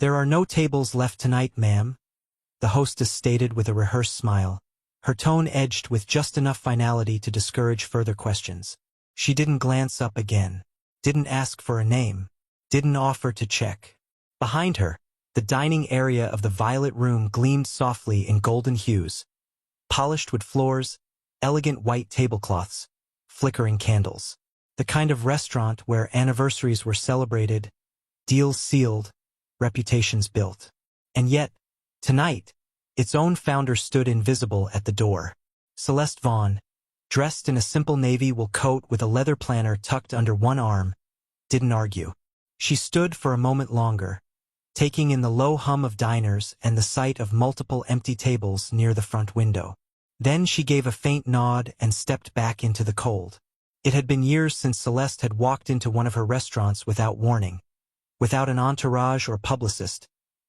"There are no tables left tonight, ma'am," the hostess stated with a rehearsed smile, her tone edged with just enough finality to discourage further questions. She didn't glance up again, didn't ask for a name, didn't offer to check. Behind her, the dining area of the violet room gleamed softly in golden hues, polished wood floors, elegant white tablecloths, flickering candles. The kind of restaurant where anniversaries were celebrated, deals sealed, reputations built. And yet, tonight, its own founder stood invisible at the door. Celeste Vaughn, dressed in a simple navy wool coat with a leather planner tucked under one arm, didn't argue. She stood for a moment longer, taking in the low hum of diners and the sight of multiple empty tables near the front window. Then she gave a faint nod and stepped back into the cold. It had been years since Celeste had walked into one of her restaurants without warning, without an entourage or publicist,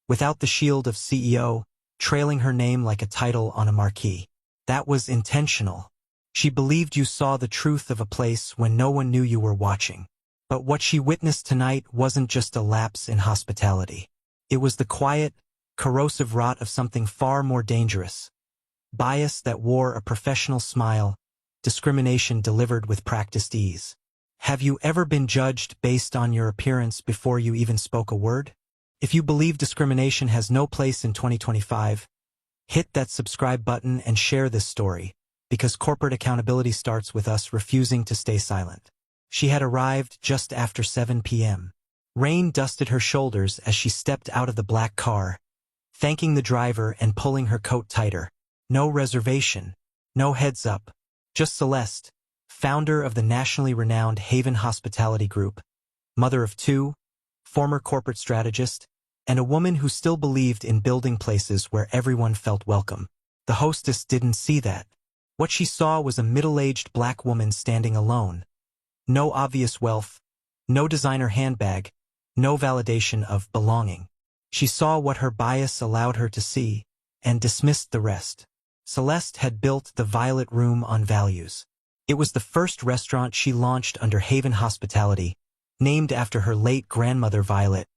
without the shield of CEO trailing her name like a title on a marquee. That was intentional. She believed you saw the truth of a place when no one knew you were watching. But what she witnessed tonight wasn't just a lapse in hospitality. It was the quiet, corrosive rot of something far more dangerous. Bias that wore a professional smile, discrimination delivered with practiced ease. Have you ever been judged based on your appearance before you even spoke a word? If you believe discrimination has no place in 2025, hit that subscribe button and share this story, because corporate accountability starts with us refusing to stay silent. She had arrived just after 7 p.m. Rain dusted her shoulders as she stepped out of the black car, thanking the driver and pulling her coat tighter. No reservation, no heads up, just Celeste, founder of the nationally renowned Haven Hospitality Group, mother of two, former corporate strategist, and a woman who still believed in building places where everyone felt welcome. The hostess didn't see that. What she saw was a middle-aged black woman standing alone. No obvious wealth, no designer handbag, no validation of belonging. She saw what her bias allowed her to see, and dismissed the rest. Celeste had built the Violet Room on values. It was the first restaurant she launched under Haven Hospitality, named after her late grandmother Violet,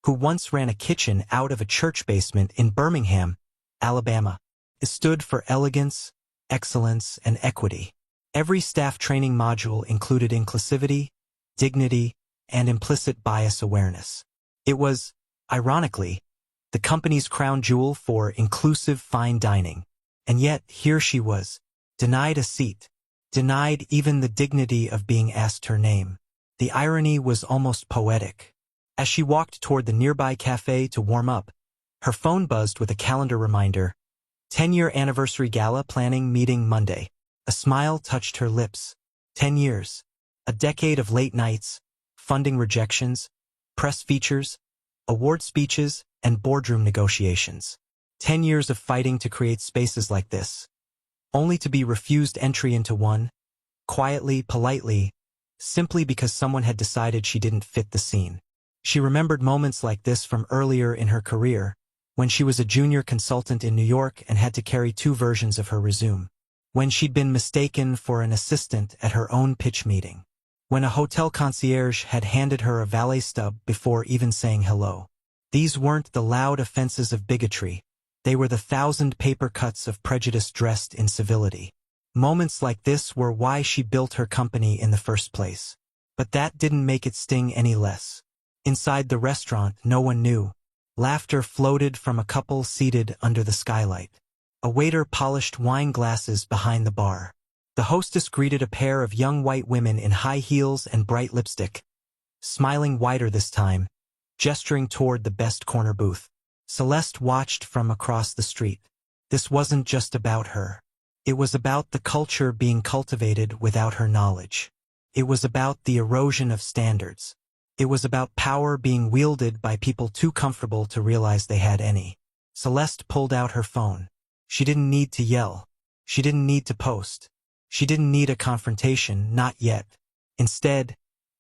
who once ran a kitchen out of a church basement in Birmingham, Alabama. It stood for elegance, excellence, and equity. Every staff training module included inclusivity, dignity, and implicit bias awareness. It was, ironically, the company's crown jewel for inclusive fine dining. And yet, here she was, denied a seat, denied even the dignity of being asked her name. The irony was almost poetic. As she walked toward the nearby cafe to warm up, her phone buzzed with a calendar reminder, 10-year anniversary gala planning meeting Monday. A smile touched her lips. 10 years. A decade of late nights, funding rejections, press features, award speeches, and boardroom negotiations. 10 years of fighting to create spaces like this, only to be refused entry into one, quietly, politely, simply because someone had decided she didn't fit the scene. She remembered moments like this from earlier in her career, when she was a junior consultant in New York and had to carry two versions of her resume. When she'd been mistaken for an assistant at her own pitch meeting. When a hotel concierge had handed her a valet stub before even saying hello. These weren't the loud offenses of bigotry. They were the 1,000 paper cuts of prejudice dressed in civility. Moments like this were why she built her company in the first place. But that didn't make it sting any less. Inside the restaurant, no one knew. Laughter floated from a couple seated under the skylight. A waiter polished wine glasses behind the bar. The hostess greeted a pair of young white women in high heels and bright lipstick, smiling wider this time, gesturing toward the best corner booth. Celeste watched from across the street. This wasn't just about her. It was about the culture being cultivated without her knowledge. It was about the erosion of standards. It was about power being wielded by people too comfortable to realize they had any. Celeste pulled out her phone. She didn't need to yell. She didn't need to post. She didn't need a confrontation, not yet. Instead,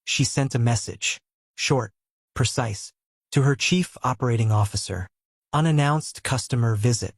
she sent a message. Short, precise. To her chief operating officer. Unannounced customer visit.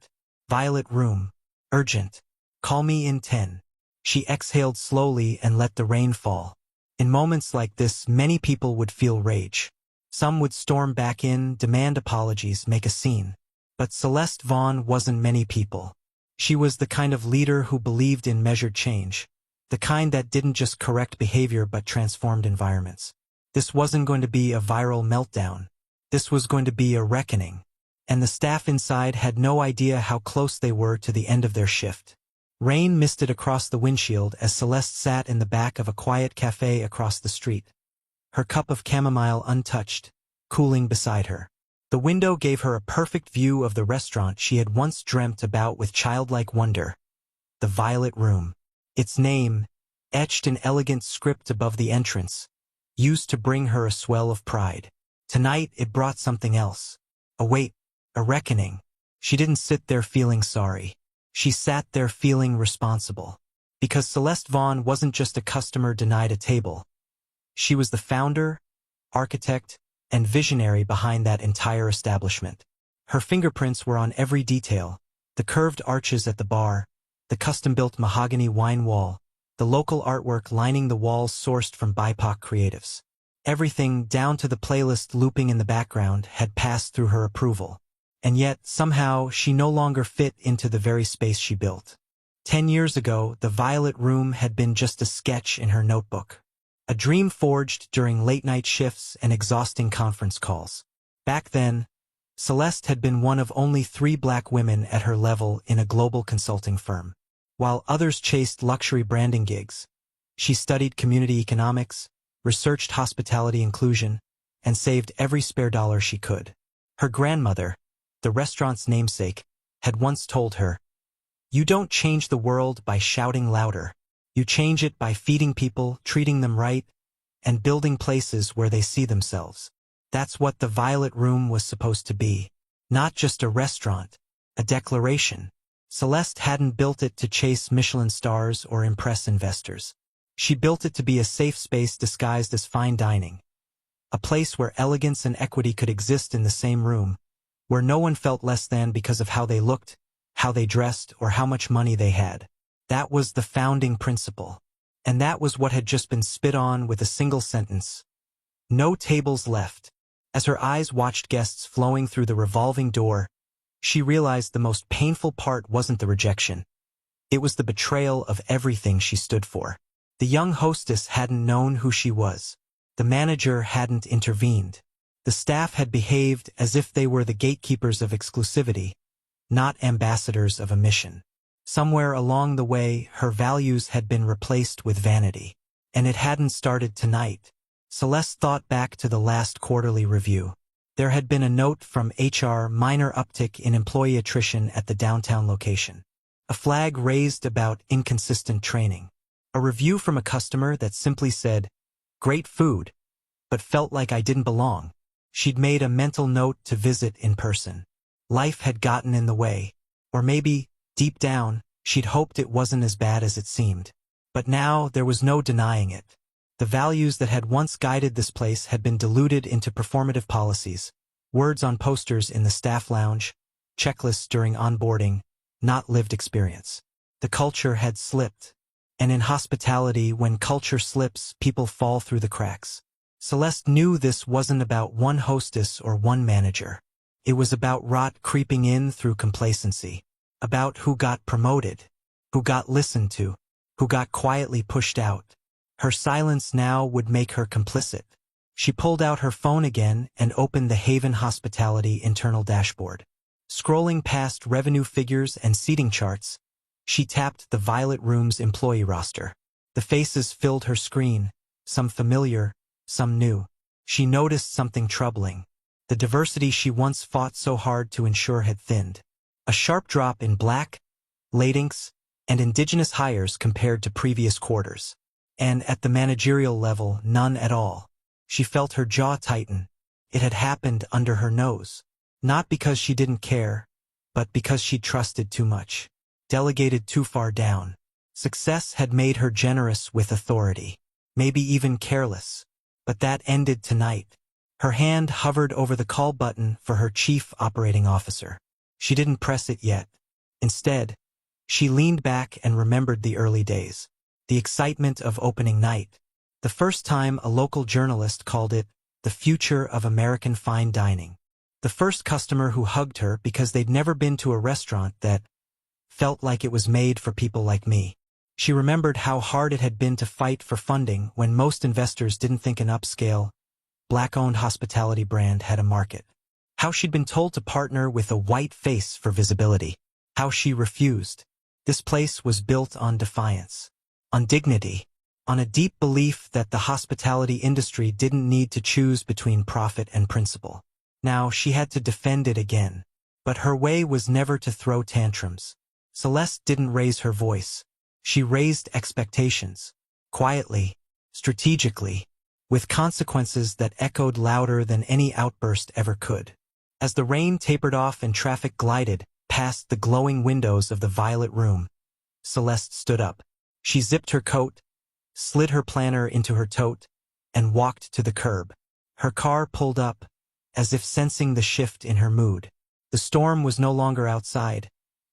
Violet Room. Urgent. Call me in 10. She exhaled slowly and let the rain fall. In moments like this, many people would feel rage. Some would storm back in, demand apologies, make a scene. But Celeste Vaughn wasn't many people. She was the kind of leader who believed in measured change, the kind that didn't just correct behavior but transformed environments. This wasn't going to be a viral meltdown. This was going to be a reckoning. And the staff inside had no idea how close they were to the end of their shift. Rain misted across the windshield as Celeste sat in the back of a quiet cafe across the street, her cup of chamomile untouched, cooling beside her. The window gave her a perfect view of the restaurant she had once dreamt about with childlike wonder. The Violet Room. Its name, etched in elegant script above the entrance, used to bring her a swell of pride. Tonight it brought something else. A weight, a reckoning. She didn't sit there feeling sorry. She sat there feeling responsible. Because Celeste Vaughn wasn't just a customer denied a table. She was the founder, architect, and visionary behind that entire establishment. Her fingerprints were on every detail, the curved arches at the bar, the custom-built mahogany wine wall, the local artwork lining the walls sourced from BIPOC creatives. Everything, down to the playlist looping in the background, had passed through her approval. And yet, somehow, she no longer fit into the very space she built. 10 years ago, the Violet Room had been just a sketch in her notebook. A dream forged during late-night shifts and exhausting conference calls. Back then, Celeste had been one of only 3 black women at her level in a global consulting firm. While others chased luxury branding gigs, she studied community economics, researched hospitality inclusion, and saved every spare dollar she could. Her grandmother, the restaurant's namesake, had once told her, "You don't change the world by shouting louder. You change it by feeding people, treating them right, and building places where they see themselves." That's what the Violet Room was supposed to be. Not just a restaurant, a declaration. Celeste hadn't built it to chase Michelin stars or impress investors. She built it to be a safe space disguised as fine dining. A place where elegance and equity could exist in the same room, where no one felt less than because of how they looked, how they dressed, or how much money they had. That was the founding principle. And that was what had just been spit on with a single sentence. No tables left. As her eyes watched guests flowing through the revolving door, she realized the most painful part wasn't the rejection. It was the betrayal of everything she stood for. The young hostess hadn't known who she was. The manager hadn't intervened. The staff had behaved as if they were the gatekeepers of exclusivity, not ambassadors of a mission. Somewhere along the way, her values had been replaced with vanity. And it hadn't started tonight. Celeste thought back to the last quarterly review. There had been a note from HR, minor uptick in employee attrition at the downtown location. A flag raised about inconsistent training. A review from a customer that simply said, "Great food, but felt like I didn't belong." She'd made a mental note to visit in person. Life had gotten in the way. Or maybe, deep down, she'd hoped it wasn't as bad as it seemed. But now there was no denying it. The values that had once guided this place had been diluted into performative policies, words on posters in the staff lounge, checklists during onboarding, not lived experience. The culture had slipped. And in hospitality, when culture slips, people fall through the cracks. Celeste knew this wasn't about one hostess or one manager. It was about rot creeping in through complacency. About who got promoted, who got listened to, who got quietly pushed out. Her silence now would make her complicit. She pulled out her phone again and opened the Haven Hospitality internal dashboard. Scrolling past revenue figures and seating charts, she tapped the Violet Room's employee roster. The faces filled her screen, some familiar, some new. She noticed something troubling. The diversity she once fought so hard to ensure had thinned. A sharp drop in Black, Latinx, and Indigenous hires compared to previous quarters. And at the managerial level, none at all. She felt her jaw tighten. It had happened under her nose. Not because she didn't care, but because she trusted too much. Delegated too far down. Success had made her generous with authority. Maybe even careless. But that ended tonight. Her hand hovered over the call button for her chief operating officer. She didn't press it yet. Instead, she leaned back and remembered the early days. The excitement of opening night. The first time a local journalist called it the future of American fine dining. The first customer who hugged her because they'd never been to a restaurant that felt like it was made for people like me. She remembered how hard it had been to fight for funding when most investors didn't think an upscale, black-owned hospitality brand had a market. How she'd been told to partner with a white face for visibility. How she refused. This place was built on defiance, on dignity, on a deep belief that the hospitality industry didn't need to choose between profit and principle. Now she had to defend it again. But her way was never to throw tantrums. Celeste didn't raise her voice. She raised expectations. Quietly, strategically, with consequences that echoed louder than any outburst ever could. As the rain tapered off and traffic glided past the glowing windows of the violet room, Celeste stood up. She zipped her coat, slid her planner into her tote, and walked to the curb. Her car pulled up, as if sensing the shift in her mood. The storm was no longer outside.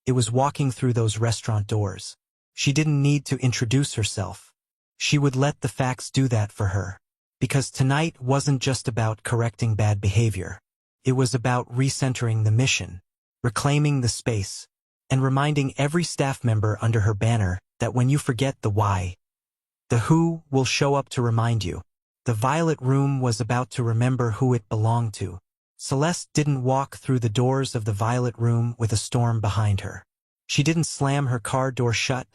It was walking through those restaurant doors. She didn't need to introduce herself. She would let the facts do that for her. Because tonight wasn't just about correcting bad behavior. It was about recentering the mission, reclaiming the space, and reminding every staff member under her banner that when you forget the why, the who will show up to remind you. The violet room was about to remember who it belonged to. Celeste didn't walk through the doors of the violet room with a storm behind her. She didn't slam her car door shut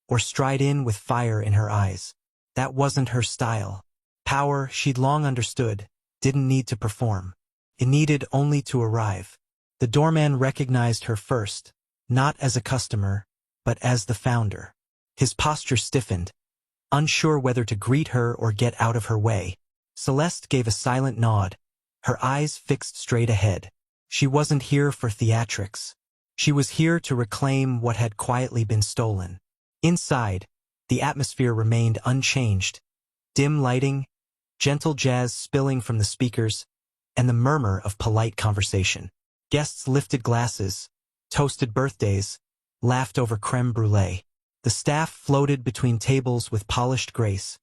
or stride in with fire in her eyes. That wasn't her style. Power, she'd long understood, didn't need to perform. It needed only to arrive. The doorman recognized her first, not as a customer, but as the founder. His posture stiffened, unsure whether to greet her or get out of her way. Celeste gave a silent nod, her eyes fixed straight ahead. She wasn't here for theatrics. She was here to reclaim what had quietly been stolen. Inside, the atmosphere remained unchanged. Dim lighting, gentle jazz spilling from the speakers, and the murmur of polite conversation. Guests lifted glasses, toasted birthdays, laughed over crème brûlée. The staff floated between tables with polished grace,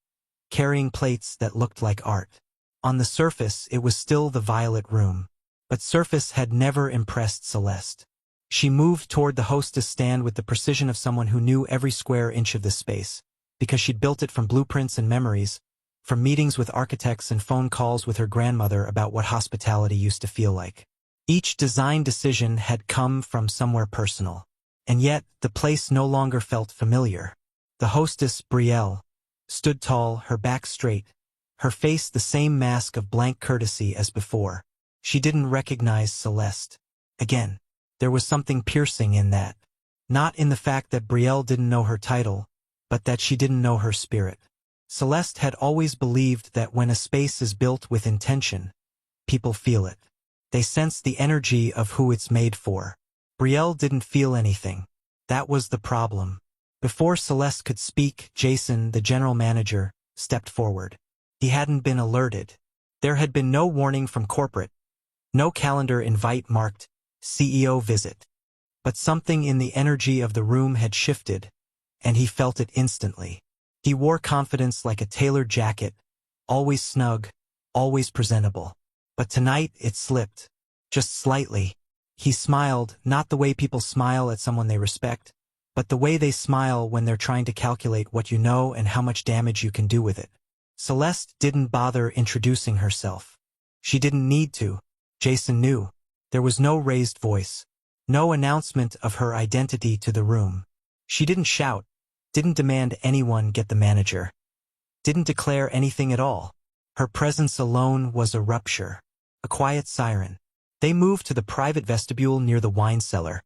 carrying plates that looked like art. On the surface, it was still the violet room. But surface had never impressed Celeste. She moved toward the hostess stand with the precision of someone who knew every square inch of the space, because she'd built it from blueprints and memories, from meetings with architects and phone calls with her grandmother about what hospitality used to feel like. Each design decision had come from somewhere personal. And yet, the place no longer felt familiar. The hostess, Brielle, stood tall, her back straight, her face the same mask of blank courtesy as before. She didn't recognize Celeste. Again, there was something piercing in that. Not in the fact that Brielle didn't know her title, but that she didn't know her spirit. Celeste had always believed that when a space is built with intention, people feel it. They sense the energy of who it's made for. Brielle didn't feel anything. That was the problem. Before Celeste could speak, Jason, the general manager, stepped forward. He hadn't been alerted. There had been no warning from corporate, no calendar invite marked CEO visit. But something in the energy of the room had shifted, and he felt it instantly. He wore confidence like a tailored jacket, always snug, always presentable. But tonight it slipped, just slightly. He smiled, not the way people smile at someone they respect, but the way they smile when they're trying to calculate what you know and how much damage you can do with it. Celeste didn't bother introducing herself. She didn't need to. Jason knew. There was no raised voice, no announcement of her identity to the room. She didn't shout, didn't demand anyone get the manager, didn't declare anything at all. Her presence alone was a rupture, a quiet siren. They moved to the private vestibule near the wine cellar,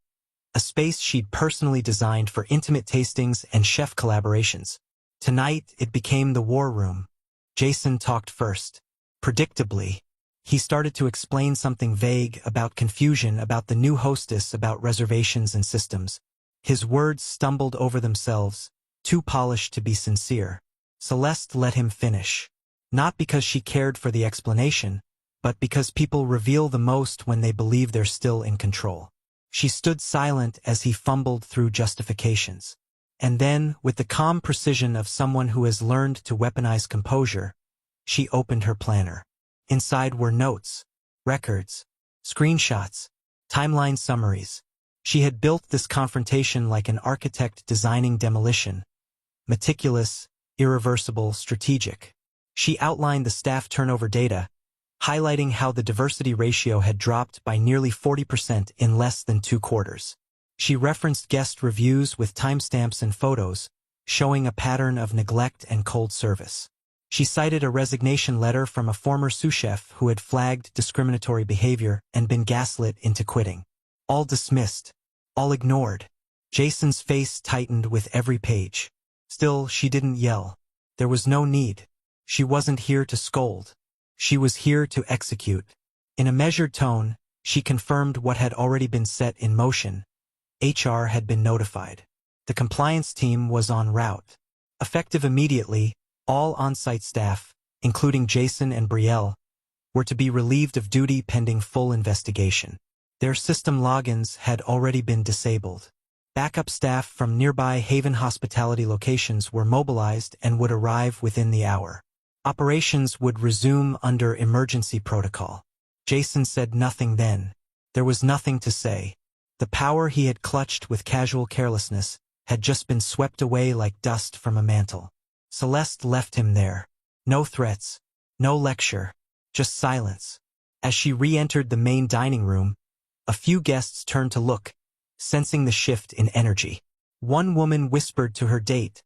a space she'd personally designed for intimate tastings and chef collaborations. Tonight, it became the war room. Jason talked first. Predictably, he started to explain something vague about confusion about the new hostess, about reservations and systems. His words stumbled over themselves, too polished to be sincere. Celeste let him finish. Not because she cared for the explanation, but because people reveal the most when they believe they're still in control. She stood silent as he fumbled through justifications. And then, with the calm precision of someone who has learned to weaponize composure, she opened her planner. Inside were notes, records, screenshots, timeline summaries. She had built this confrontation like an architect designing demolition. Meticulous, irreversible, strategic. She outlined the staff turnover data, highlighting how the diversity ratio had dropped by nearly 40% in less than 2 quarters. She referenced guest reviews with timestamps and photos, showing a pattern of neglect and cold service. She cited a resignation letter from a former sous chef who had flagged discriminatory behavior and been gaslit into quitting. All dismissed. All ignored. Jason's face tightened with every page. Still, she didn't yell. There was no need. She wasn't here to scold. She was here to execute. In a measured tone, she confirmed what had already been set in motion. HR had been notified. The compliance team was en route. Effective immediately, all on-site staff, including Jason and Brielle, were to be relieved of duty pending full investigation. Their system logins had already been disabled. Backup staff from nearby Haven hospitality locations were mobilized and would arrive within the hour. Operations would resume under emergency protocol. Jason said nothing then. There was nothing to say. The power he had clutched with casual carelessness had just been swept away like dust from a mantle. Celeste left him there. No threats, no lecture, just silence. As she re-entered the main dining room, a few guests turned to look, sensing the shift in energy. One woman whispered to her date,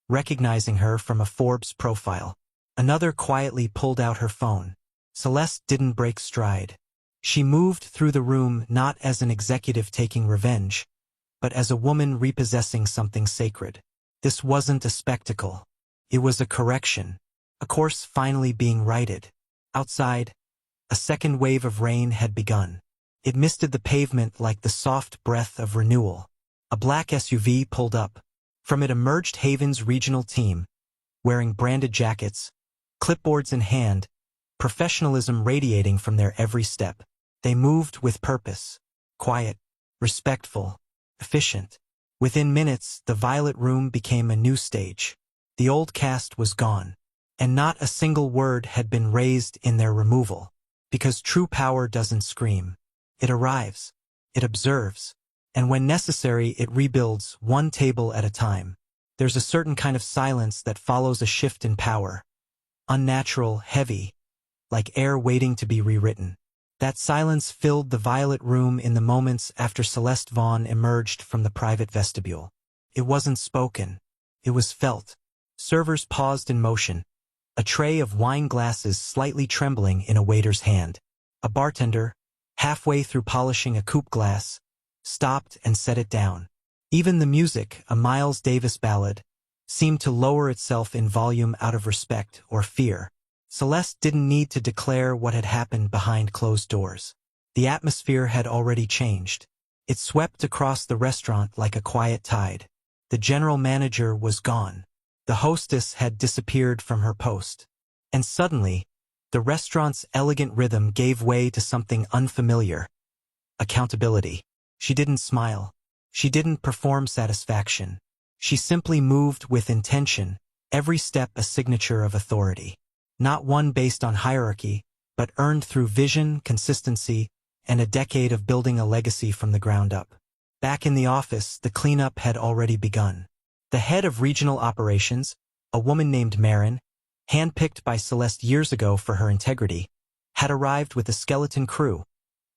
recognizing her from a Forbes profile. Another quietly pulled out her phone. Celeste didn't break stride. She moved through the room not as an executive taking revenge, but as a woman repossessing something sacred. This wasn't a spectacle. It was a correction, a course finally being righted. Outside, a second wave of rain had begun. It misted the pavement like the soft breath of renewal. A black SUV pulled up. From it emerged Haven's regional team, wearing branded jackets, clipboards in hand, professionalism radiating from their every step. They moved with purpose, quiet, respectful, efficient. Within minutes, the Violet Room became a new stage. The old cast was gone, and not a single word had been raised in their removal. Because true power doesn't scream. It arrives. It observes. And when necessary, it rebuilds one table at a time. There's a certain kind of silence that follows a shift in power. Unnatural, heavy, like air waiting to be rewritten. That silence filled the Violet Room in the moments after Celeste Vaughn emerged from the private vestibule. It wasn't spoken. It was felt. Servers paused in motion, a tray of wine glasses slightly trembling in a waiter's hand. A bartender, halfway through polishing a coupe glass, stopped and set it down. Even the music, a Miles Davis ballad, seemed to lower itself in volume out of respect or fear. Celeste didn't need to declare what had happened behind closed doors. The atmosphere had already changed. It swept across the restaurant like a quiet tide. The general manager was gone. The hostess had disappeared from her post. And suddenly, the restaurant's elegant rhythm gave way to something unfamiliar. Accountability. She didn't smile. She didn't perform satisfaction. She simply moved with intention, every step a signature of authority. Not one based on hierarchy, but earned through vision, consistency, and a decade of building a legacy from the ground up. Back in the office, the cleanup had already begun. The head of regional operations, a woman named Marin, handpicked by Celeste years ago for her integrity, had arrived with a skeleton crew.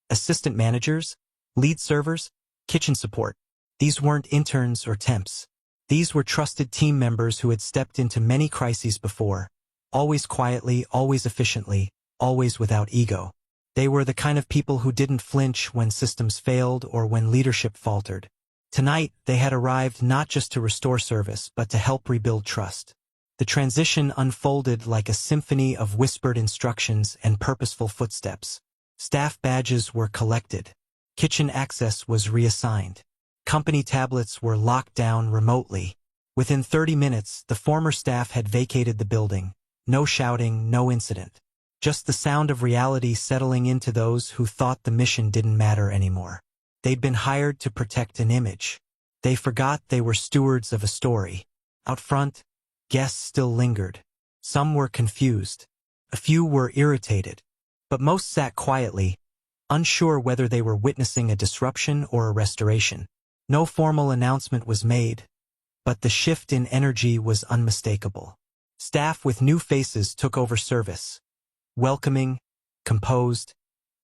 Assistant managers, lead servers, kitchen support. These weren't interns or temps. These were trusted team members who had stepped into many crises before, always quietly, always efficiently, always without ego. They were the kind of people who didn't flinch when systems failed or when leadership faltered. Tonight, they had arrived not just to restore service, but to help rebuild trust. The transition unfolded like a symphony of whispered instructions and purposeful footsteps. Staff badges were collected. Kitchen access was reassigned. Company tablets were locked down remotely. Within 30 minutes, the former staff had vacated the building. No shouting, no incident. Just the sound of reality settling into those who thought the mission didn't matter anymore. They'd been hired to protect an image. They forgot they were stewards of a story. Out front, guests still lingered. Some were confused. A few were irritated. but most sat quietly, unsure whether they were witnessing a disruption or a restoration. No formal announcement was made, but the shift in energy was unmistakable. Staff with new faces took over service, welcoming, composed,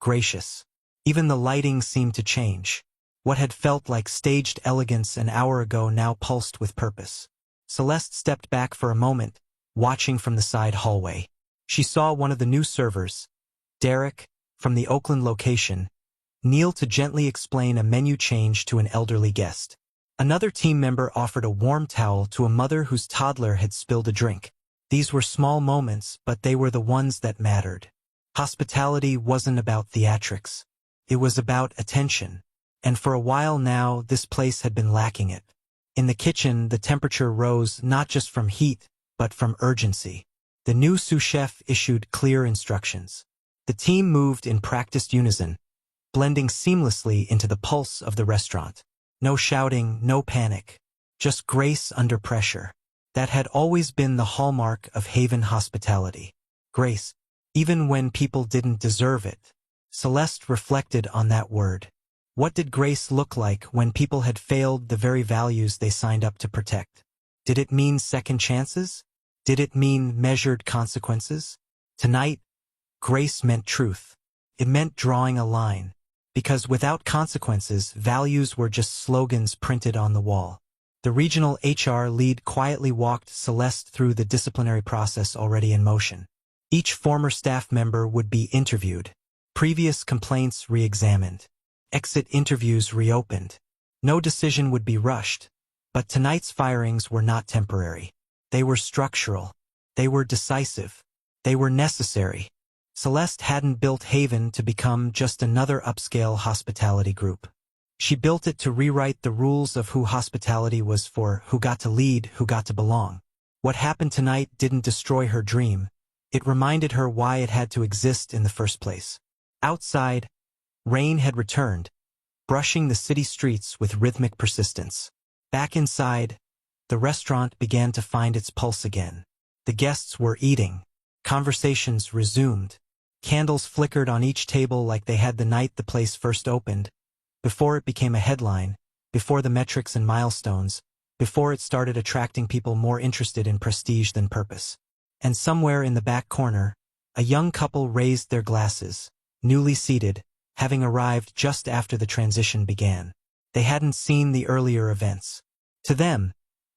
gracious. Even the lighting seemed to change. What had felt like staged elegance an hour ago now pulsed with purpose. Celeste stepped back for a moment, watching from the side hallway. She saw one of the new servers, Derek, from the Oakland location, kneel to gently explain a menu change to an elderly guest. Another team member offered a warm towel to a mother whose toddler had spilled a drink. These were small moments, but they were the ones that mattered. Hospitality wasn't about theatrics. It was about attention. And for a while now, this place had been lacking it. In the kitchen, the temperature rose not just from heat, but from urgency. The new sous chef issued clear instructions. The team moved in practiced unison, blending seamlessly into the pulse of the restaurant. No shouting, no panic. Just grace under pressure. That had always been the hallmark of Haven hospitality. Grace, even when people didn't deserve it. Celeste reflected on that word. What did grace look like when people had failed the very values they signed up to protect? Did it mean second chances? Did it mean measured consequences? Tonight, grace meant truth. It meant drawing a line. Because without consequences, values were just slogans printed on the wall. The regional HR lead quietly walked Celeste through the disciplinary process already in motion. Each former staff member would be interviewed, previous complaints re-examined, exit interviews reopened. No decision would be rushed, but tonight's firings were not temporary. They were structural. They were decisive. They were necessary. Celeste hadn't built Haven to become just another upscale hospitality group. She built it to rewrite the rules of who hospitality was for, who got to lead, who got to belong. What happened tonight didn't destroy her dream. It reminded her why it had to exist in the first place. Outside, rain had returned, brushing the city streets with rhythmic persistence. Back inside, the restaurant began to find its pulse again. The guests were eating. Conversations resumed. Candles flickered on each table like they had the night the place first opened, before it became a headline, before the metrics and milestones, before it started attracting people more interested in prestige than purpose. And somewhere in the back corner, a young couple raised their glasses, newly seated, having arrived just after the transition began. They hadn't seen the earlier events. To them,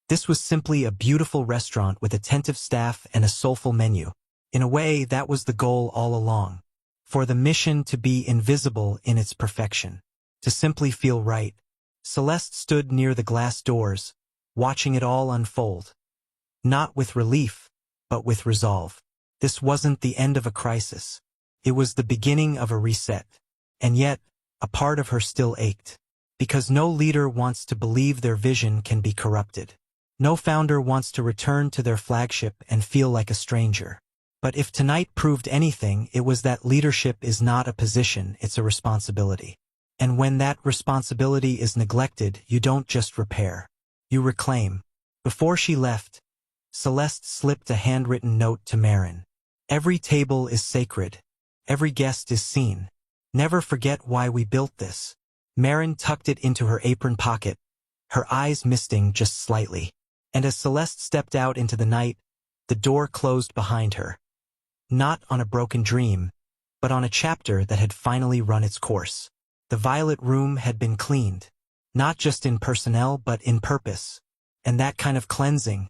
this was simply a beautiful restaurant with attentive staff and a soulful menu. In a way, that was the goal all along. For the mission to be invisible in its perfection. To simply feel right. Celeste stood near the glass doors, watching it all unfold. Not with relief, but with resolve. This wasn't the end of a crisis. It was the beginning of a reset. And yet, a part of her still ached. Because no leader wants to believe their vision can be corrupted. No founder wants to return to their flagship and feel like a stranger. But if tonight proved anything, it was that leadership is not a position, it's a responsibility. And when that responsibility is neglected, you don't just repair. You reclaim. Before she left, Celeste slipped a handwritten note to Marin. Every table is sacred. Every guest is seen. Never forget why we built this. Marin tucked it into her apron pocket, her eyes misting just slightly. And as Celeste stepped out into the night, the door closed behind her. Not on a broken dream, but on a chapter that had finally run its course. The Violet Room had been cleaned, not just in personnel but in purpose. And that kind of cleansing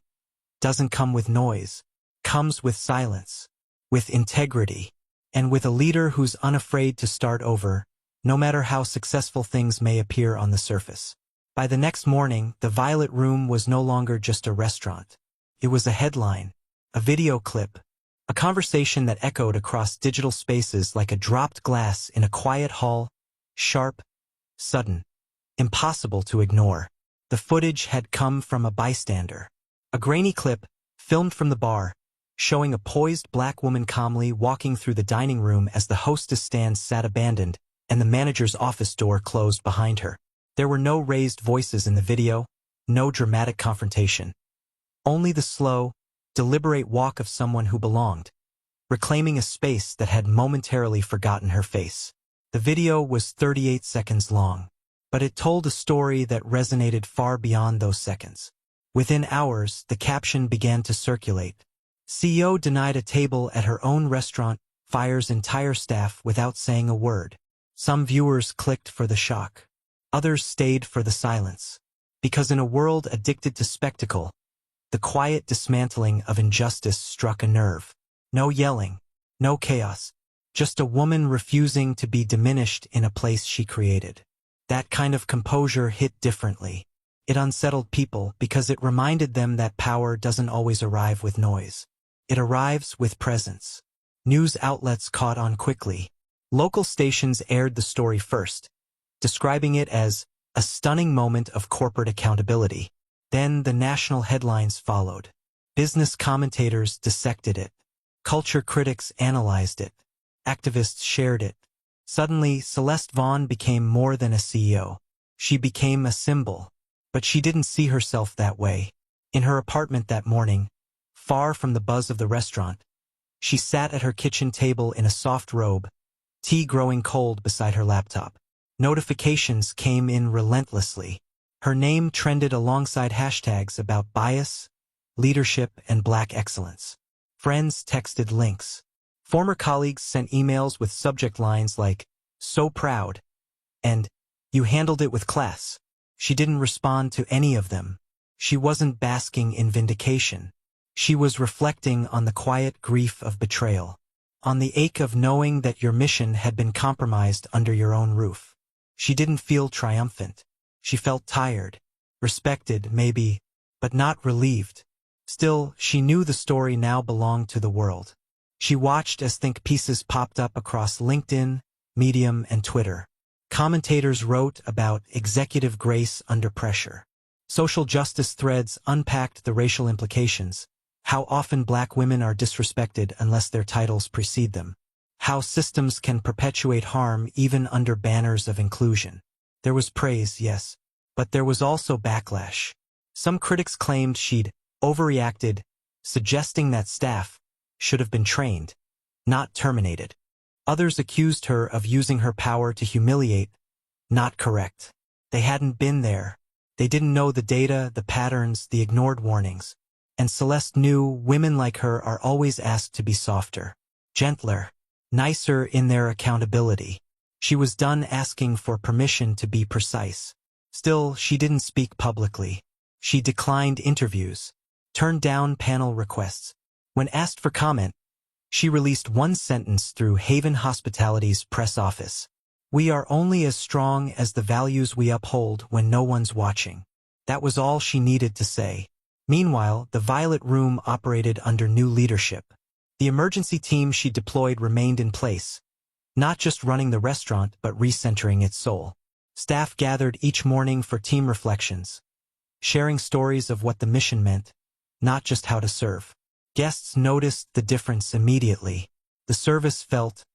doesn't come with noise, comes with silence, with integrity, and with a leader who's unafraid to start over, no matter how successful things may appear on the surface. By the next morning, the Violet Room was no longer just a restaurant. It was a headline, a video clip, a conversation that echoed across digital spaces like a dropped glass in a quiet hall, sharp, sudden, impossible to ignore. The footage had come from a bystander. A grainy clip, filmed from the bar, showing a poised black woman calmly walking through the dining room as the hostess stand sat abandoned and the manager's office door closed behind her. There were no raised voices in the video, no dramatic confrontation. Only the slow, deliberate walk of someone who belonged. reclaiming a space that had momentarily forgotten her face. The video was 38 seconds long, but it told a story that resonated far beyond those seconds. Within hours, the caption began to circulate. CEO denied a table at her own restaurant, fires entire staff without saying a word. Some viewers clicked for the shock. Others stayed for the silence. Because in a world addicted to spectacle, the quiet dismantling of injustice struck a nerve. No yelling, no chaos, just a woman refusing to be diminished in a place she created. That kind of composure hit differently. It unsettled people because it reminded them that power doesn't always arrive with noise. It arrives with presence. News outlets caught on quickly. Local stations aired the story first, describing it as a stunning moment of corporate accountability. Then the national headlines followed. Business commentators dissected it. Culture critics analyzed it. Activists shared it. Suddenly, Celeste Vaughn became more than a CEO. She became a symbol. But she didn't see herself that way. In her apartment that morning, far from the buzz of the restaurant, she sat at her kitchen table in a soft robe, tea growing cold beside her laptop. Notifications came in relentlessly. Her name trended alongside hashtags about bias, leadership, and Black excellence. Friends texted links. Former colleagues sent emails with subject lines like, "So proud," and "You handled it with class." She didn't respond to any of them. She wasn't basking in vindication. She was reflecting on the quiet grief of betrayal, on the ache of knowing that your mission had been compromised under your own roof. She didn't feel triumphant. She felt tired, respected maybe, but not relieved. Still, she knew the story now belonged to the world. She watched as think pieces popped up across LinkedIn, Medium, and Twitter. Commentators wrote about executive grace under pressure. Social justice threads unpacked the racial implications, how often Black women are disrespected unless their titles precede them, how systems can perpetuate harm even under banners of inclusion. There was praise, yes, but there was also backlash. Some critics claimed she'd overreacted, suggesting that staff should have been trained, not terminated. Others accused her of using her power to humiliate, not correct. They hadn't been there. They didn't know the data, the patterns, the ignored warnings. And Celeste knew women like her are always asked to be softer, gentler, nicer in their accountability. She was done asking for permission to be precise. Still, she didn't speak publicly. She declined interviews, turned down panel requests. When asked for comment, she released one sentence through Haven Hospitality's press office. "We are only as strong as the values we uphold when no one's watching." That was all she needed to say. Meanwhile, the Violet Room operated under new leadership. The emergency team she deployed remained in place, not just running the restaurant but recentering its soul. Staff gathered each morning for team reflections, sharing stories of what the mission meant, not just how to serve. Guests noticed the difference immediately. The service felt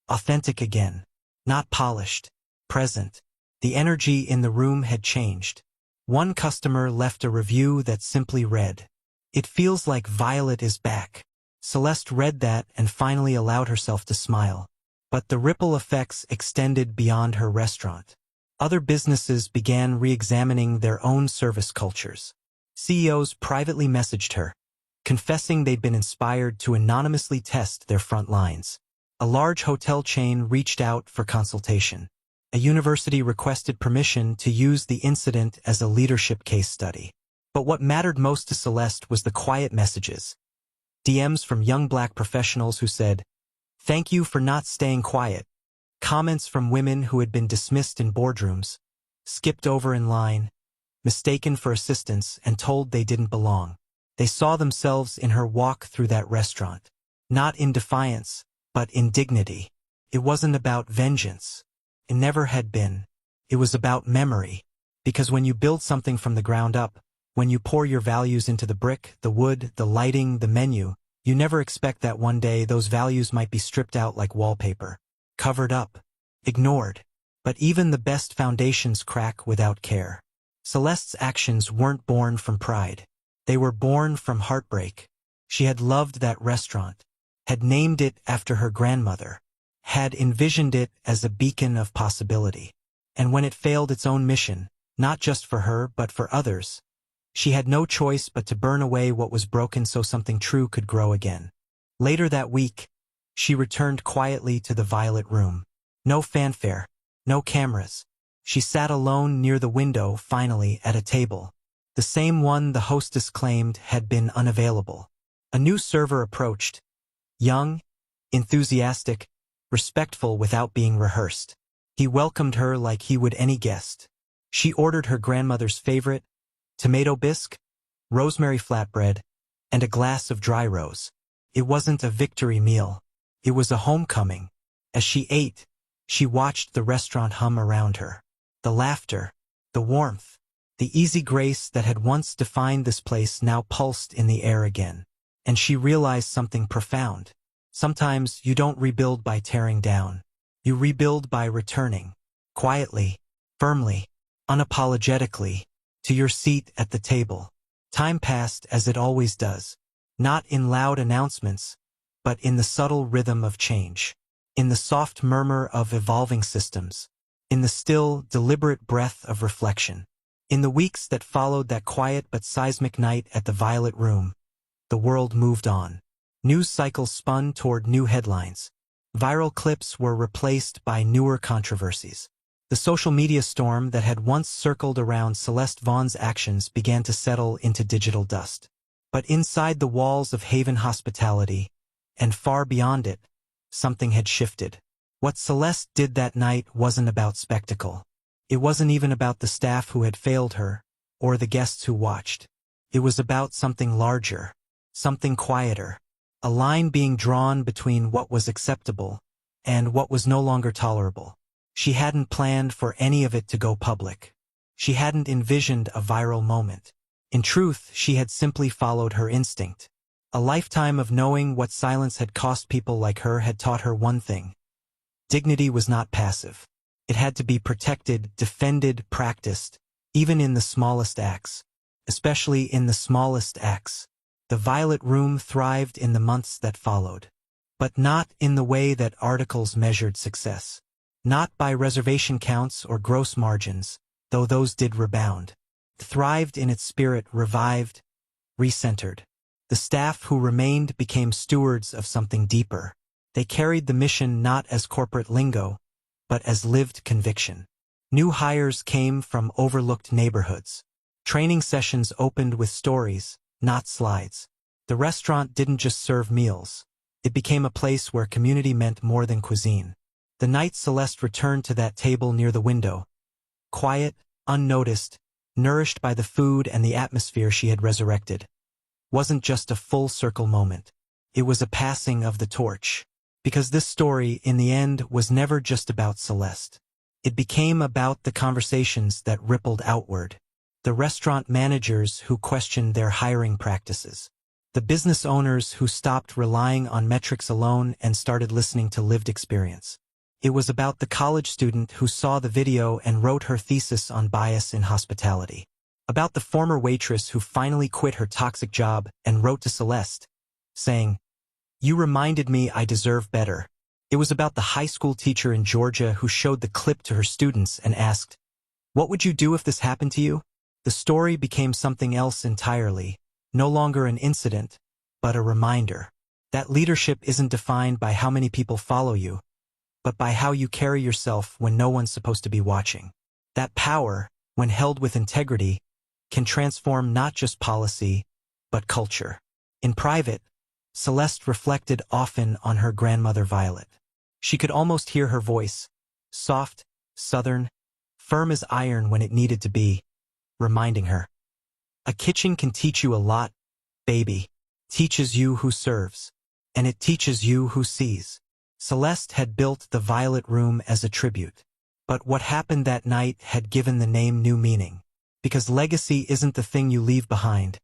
authentic again, not polished, present. The energy in the room had changed. One customer left a review that simply read, "It feels like Violet is back." Celeste read that and finally allowed herself to smile. But the ripple effects extended beyond her restaurant. Other businesses began re-examining their own service cultures. CEOs privately messaged her, confessing they'd been inspired to anonymously test their front lines. A large hotel chain reached out for consultation. A university requested permission to use the incident as a leadership case study. But what mattered most to Celeste was the quiet messages. DMs from young Black professionals who said, "Thank you for not staying quiet." Comments from women who had been dismissed in boardrooms, skipped over in line, mistaken for assistants, and told they didn't belong. They saw themselves in her walk through that restaurant. Not in defiance, but in dignity. It wasn't about vengeance. It never had been. It was about memory. Because when you build something from the ground up, when you pour your values into the brick, the wood, the lighting, the menu, you never expect that one day those values might be stripped out like wallpaper, covered up, ignored. But even the best foundations crack without care. Celeste's actions weren't born from pride. They were born from heartbreak. She had loved that restaurant, had named it after her grandmother, had envisioned it as a beacon of possibility. And when it failed its own mission, not just for her but for others, she had no choice but to burn away what was broken so something true could grow again. Later that week, she returned quietly to the violet room. No fanfare, no cameras. She sat alone near the window, finally, at a table. The same one the hostess claimed had been unavailable. A new server approached. Young, enthusiastic, respectful without being rehearsed. He welcomed her like he would any guest. She ordered her grandmother's favorite, tomato bisque, rosemary flatbread, and a glass of dry rose. It wasn't a victory meal. It was a homecoming. As she ate, she watched the restaurant hum around her. The laughter, the warmth, the easy grace that had once defined this place now pulsed in the air again. And she realized something profound. Sometimes you don't rebuild by tearing down. You rebuild by returning, quietly, firmly, unapologetically, to your seat at the table. Time passed as it always does, not in loud announcements, but in the subtle rhythm of change, in the soft murmur of evolving systems, in the still, deliberate breath of reflection. In the weeks that followed that quiet but seismic night at the Violet Room, the world moved on. News cycles spun toward new headlines. Viral clips were replaced by newer controversies. The social media storm that had once circled around Celeste Vaughn's actions began to settle into digital dust. But inside the walls of Haven Hospitality, and far beyond it, something had shifted. What Celeste did that night wasn't about spectacle. It wasn't even about the staff who had failed her, or the guests who watched. It was about something larger, something quieter, a line being drawn between what was acceptable and what was no longer tolerable. She hadn't planned for any of it to go public. She hadn't envisioned a viral moment. In truth, she had simply followed her instinct. A lifetime of knowing what silence had cost people like her had taught her one thing. Dignity was not passive. It had to be protected, defended, practiced, even in the smallest acts. Especially in the smallest acts. The Violet Room thrived in the months that followed. But not in the way that articles measured success. Not by reservation counts or gross margins, though those did rebound. It thrived in its spirit, revived, recentered. The staff who remained became stewards of something deeper. They carried the mission not as corporate lingo, but as lived conviction. New hires came from overlooked neighborhoods. Training sessions opened with stories, not slides. The restaurant didn't just serve meals. It became a place where community meant more than cuisine. The night Celeste returned to that table near the window, quiet, unnoticed, nourished by the food and the atmosphere she had resurrected, wasn't just a full-circle moment. It was a passing of the torch. Because this story, in the end, was never just about Celeste. It became about the conversations that rippled outward. The restaurant managers who questioned their hiring practices. The business owners who stopped relying on metrics alone and started listening to lived experience. It was about the college student who saw the video and wrote her thesis on bias in hospitality. About the former waitress who finally quit her toxic job and wrote to Celeste, saying, "You reminded me I deserve better." It was about the high school teacher in Georgia who showed the clip to her students and asked, "What would you do if this happened to you?" The story became something else entirely, no longer an incident, but a reminder. That leadership isn't defined by how many people follow you, but by how you carry yourself when no one's supposed to be watching. That power, when held with integrity, can transform not just policy, but culture. In private, Celeste reflected often on her grandmother Violet. She could almost hear her voice, soft, southern, firm as iron when it needed to be, reminding her, "A kitchen can teach you a lot, baby. Teaches you who serves. And it teaches you who sees." Celeste had built the Violet Room as a tribute. But what happened that night had given the name new meaning. Because legacy isn't the thing you leave behind.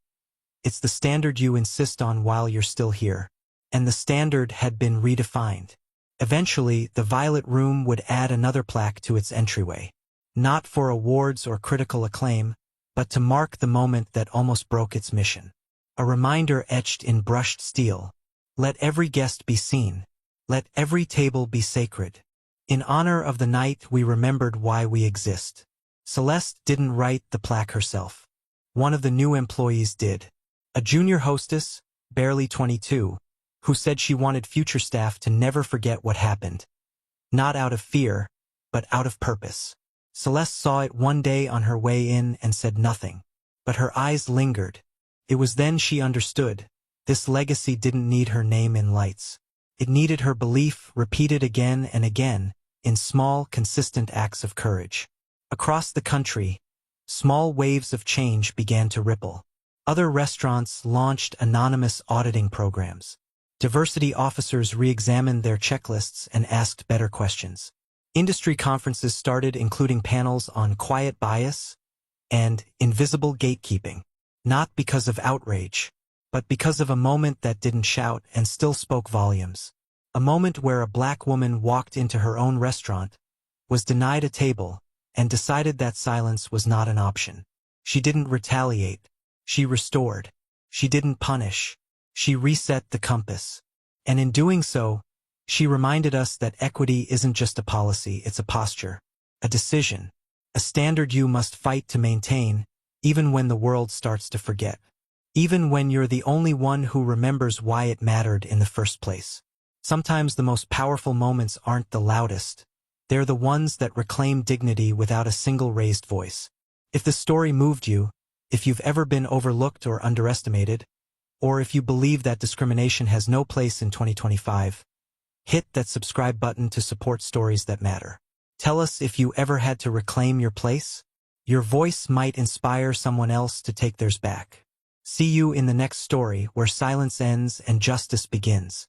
It's the standard you insist on while you're still here. And the standard had been redefined. Eventually, the Violet Room would add another plaque to its entryway. Not for awards or critical acclaim, but to mark the moment that almost broke its mission. A reminder etched in brushed steel. Let every guest be seen. Let every table be sacred. In honor of the night we remembered why we exist. Celeste didn't write the plaque herself. One of the new employees did. A junior hostess, barely 22, who said she wanted future staff to never forget what happened. Not out of fear, but out of purpose. Celeste saw it one day on her way in and said nothing. But her eyes lingered. It was then she understood. This legacy didn't need her name in lights. It needed her belief repeated again and again, in small, consistent acts of courage. Across the country, small waves of change began to ripple. Other restaurants launched anonymous auditing programs. Diversity officers re-examined their checklists and asked better questions. Industry conferences started including panels on quiet bias and invisible gatekeeping, not because of outrage, but because of a moment that didn't shout and still spoke volumes. A moment where a black woman walked into her own restaurant, was denied a table, and decided that silence was not an option. She didn't retaliate. She restored. She didn't punish. She reset the compass. And in doing so, she reminded us that equity isn't just a policy, it's a posture, a decision, a standard you must fight to maintain, even when the world starts to forget. Even when you're the only one who remembers why it mattered in the first place. Sometimes the most powerful moments aren't the loudest. They're the ones that reclaim dignity without a single raised voice. If the story moved you, if you've ever been overlooked or underestimated, or if you believe that discrimination has no place in 2025, hit that subscribe button to support stories that matter. Tell us if you ever had to reclaim your place. Your voice might inspire someone else to take theirs back. See you in the next story where silence ends and justice begins.